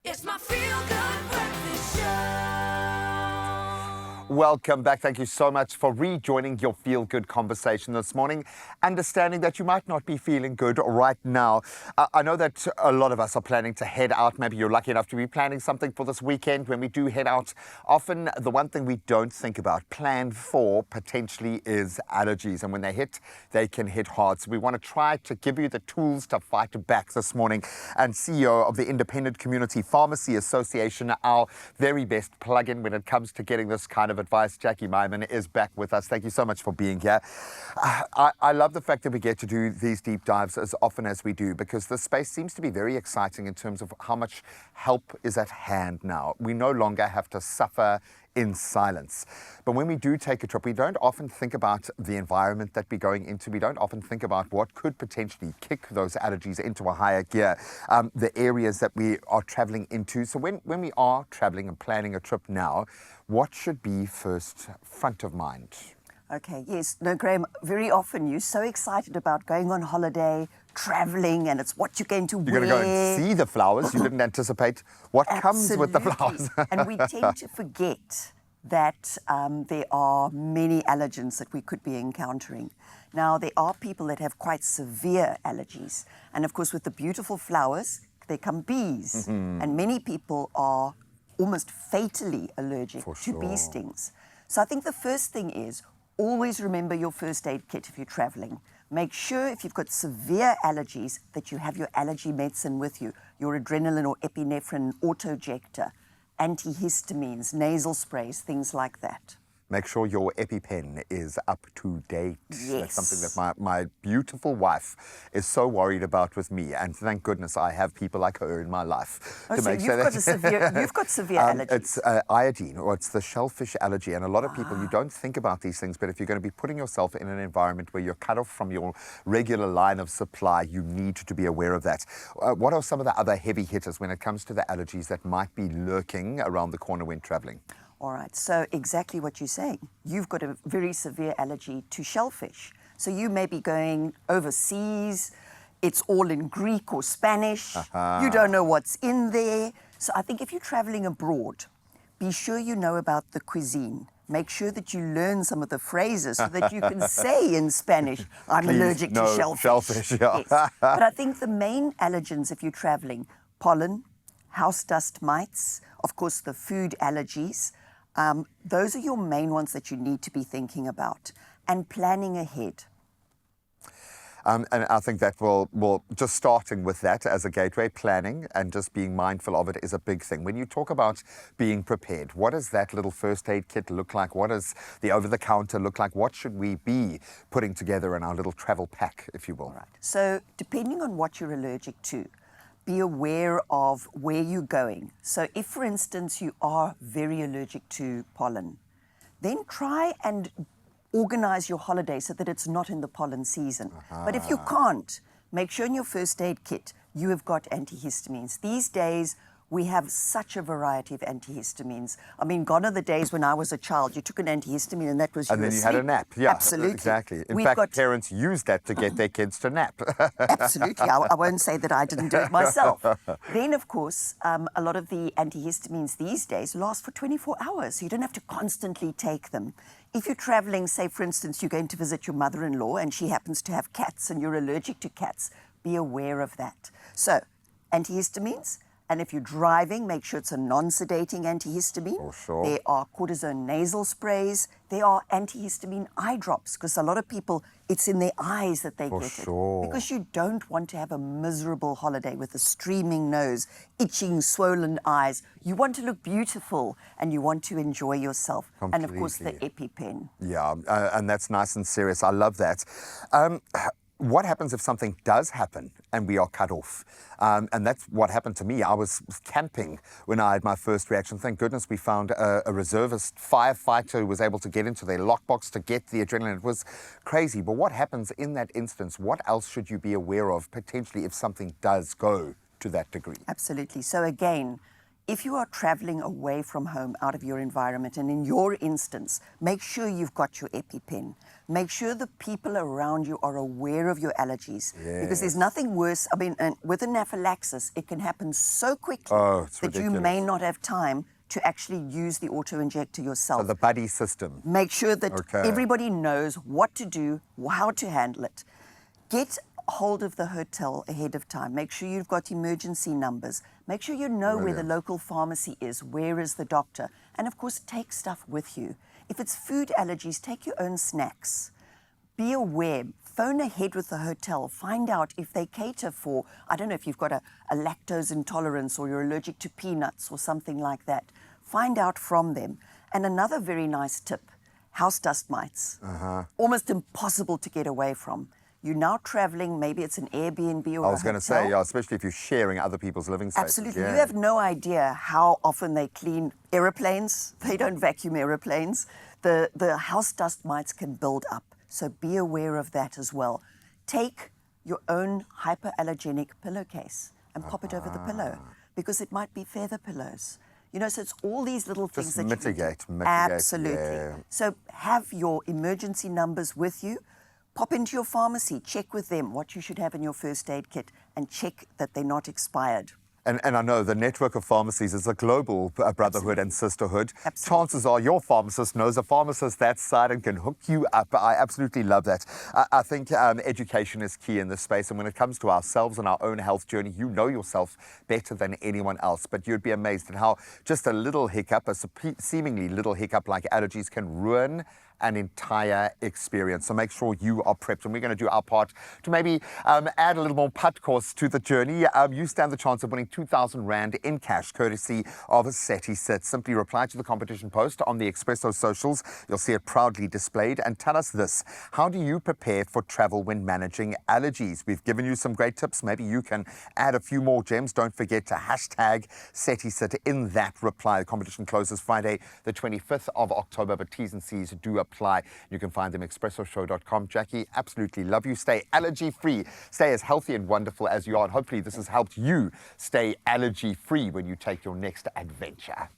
It's my feel-good breakfast show. Welcome back. Thank you so much for rejoining your Feel Good conversation this morning. Understanding that you might not be feeling good right now. I know that a lot of us are planning to head out. Maybe you're lucky enough to be planning something for this weekend. When we do head out, often the one thing we don't think about, plan for potentially, is allergies. And when they hit, they can hit hard. So we want to try to give you the tools to fight back this morning. And CEO of the Independent Community Pharmacy Association, our very best plug-in when it comes to getting this kind of advice, Jackie Myman, is back with us. Thank you so much for being here. I love the fact that we get to do these deep dives as often as we do, because this space seems to be very exciting in terms of how much help is at hand now. We no longer have to suffer in silence. But when we do take a trip, we don't often think about the environment that we're going into. We don't often think about what could potentially kick those allergies into a higher gear, the areas that we are traveling into. So when we are traveling and planning a trip now, what should be first front of mind? Okay, yes. No, Graham, very often you're so excited about going on holiday, traveling, and it's what you're going to wear. You're going to go and see the flowers. You didn't anticipate what comes with the flowers. And we tend to forget that there are many allergens that we could be encountering. Now, there are people that have quite severe allergies. And of course, with the beautiful flowers, there come bees. And many people are almost fatally allergic to bee stings. So I think the first thing is always remember your first aid kit if you're traveling. Make sure if you've got severe allergies that you have your allergy medicine with you, your adrenaline or epinephrine auto-injector, antihistamines, nasal sprays, things like that. Make sure your EpiPen is up to date. Yes. That's something that my beautiful wife is so worried about with me. And thank goodness I have people like her in my life. Oh, so you've got severe allergies. It's iodine, or it's the shellfish allergy. And a lot of people, you don't think about these things, but if you're going to be putting yourself in an environment where you're cut off from your regular line of supply, you need to be aware of that. What are some of the other heavy hitters when it comes to the allergies that might be lurking around the corner when traveling? All right, so exactly what you're saying. You've got a very severe allergy to shellfish. So you may be going overseas, it's all in Greek or Spanish, you don't know what's in there. So I think if you're traveling abroad, be sure you know about the cuisine. Make sure that you learn some of the phrases so that you can say in Spanish, I'm allergic to shellfish. Yeah. Yes. But I think the main allergens if you're traveling, pollen, house dust mites, of course the food allergies, those are your main ones that you need to be thinking about and planning ahead. And I think that will just starting with that as a gateway, planning and just being mindful of it is a big thing. When you talk about being prepared, what does that little first aid kit look like? What does the over-the-counter look like? What should we be putting together in our little travel pack, if you will? Right. So depending on what you're allergic to, be aware of where you're going. So if, for instance, you are very allergic to pollen, then try and organize your holiday so that it's not in the pollen season. But if you can't, make sure in your first aid kit you have got antihistamines. These days, we have such a variety of antihistamines. I mean, gone are the days when I was a child, you took an antihistamine and that was and then you had a nap. Yeah, absolutely. Exactly. In fact, parents use that to get their kids to nap. Absolutely. I won't say that I didn't do it myself. Then, of course, a lot of the antihistamines these days last for 24 hours, so you don't have to constantly take them. If you're traveling, say, for instance, you're going to visit your mother-in-law and she happens to have cats and you're allergic to cats, be aware of that. So, antihistamines. And if you're driving, make sure it's a non-sedating antihistamine. For sure. There are cortisone nasal sprays. There are antihistamine eye drops, because a lot of people, it's in their eyes that they get it. Because you don't want to have a miserable holiday with a streaming nose, itching, swollen eyes. You want to look beautiful and you want to enjoy yourself. Completely. And of course, the EpiPen. Yeah, and that's nice and serious. I love that. What happens if something does happen and we are cut off? And that's what happened to me. I was camping when I had my first reaction. Thank goodness we found a reservist firefighter who was able to get into their lockbox to get the adrenaline. It was crazy. But what happens in that instance? What else should you be aware of potentially if something does go to that degree? Absolutely. So again, if you are traveling away from home, out of your environment, and in your instance, make sure you've got your EpiPen. Make sure the people around you are aware of your allergies. Because there's nothing worse. I mean, and with anaphylaxis, it can happen so quickly It's that you ridiculous. may not have time to actually use the auto-injector yourself. So the buddy system. Make sure that Okay. everybody knows what to do, how to handle it. Get hold of the hotel ahead of time. Make sure you've got emergency numbers. Make sure you know where the local pharmacy is, where is the doctor. And of course, take stuff with you. If it's food allergies, take your own snacks. Be aware. Phone ahead with the hotel. Find out if they cater for, I don't know if you've got a lactose intolerance or you're allergic to peanuts or something like that. Find out from them. And another very nice tip, house dust mites. Almost impossible to get away from. You're now traveling, maybe it's an Airbnb or I was going to say, hotel. especially if you're sharing other people's living spaces. Absolutely. Yeah. You have no idea how often they clean aeroplanes. They don't vacuum aeroplanes. The house dust mites can build up. So be aware of that as well. Take your own hyperallergenic pillowcase and pop it over the pillow because it might be feather pillows. You know, so it's all these little things Just that mitigate, you can do. Absolutely. yeah. So have your emergency numbers with you. Pop into your pharmacy, check with them what you should have in your first aid kit and check that they're not expired. And I know the network of pharmacies is a global brotherhood and sisterhood. Absolutely. Chances are your pharmacist knows a pharmacist that side and can hook you up. I absolutely love that. I think education is key in this space. And when it comes to ourselves and our own health journey, you know yourself better than anyone else. But you'd be amazed at how just a little hiccup, a seemingly little hiccup like allergies can ruin an entire experience. So make sure you are prepped. And we're going to do our part to maybe add a little more putt course to the journey. You stand the chance of winning 2,000 Rand in cash, courtesy of Ceticit. Simply reply to the competition post on the Expresso socials. You'll see it proudly displayed. And tell us this, how do you prepare for travel when managing allergies? We've given you some great tips. Maybe you can add a few more gems. Don't forget to hashtag Ceticit in that reply. The competition closes Friday, the 25th of October, but T's and C's do apply. You can find them at expressoshow.com. Jackie, absolutely love you. Stay allergy-free. Stay as healthy and wonderful as you are. And hopefully this has helped you stay allergy-free when you take your next adventure.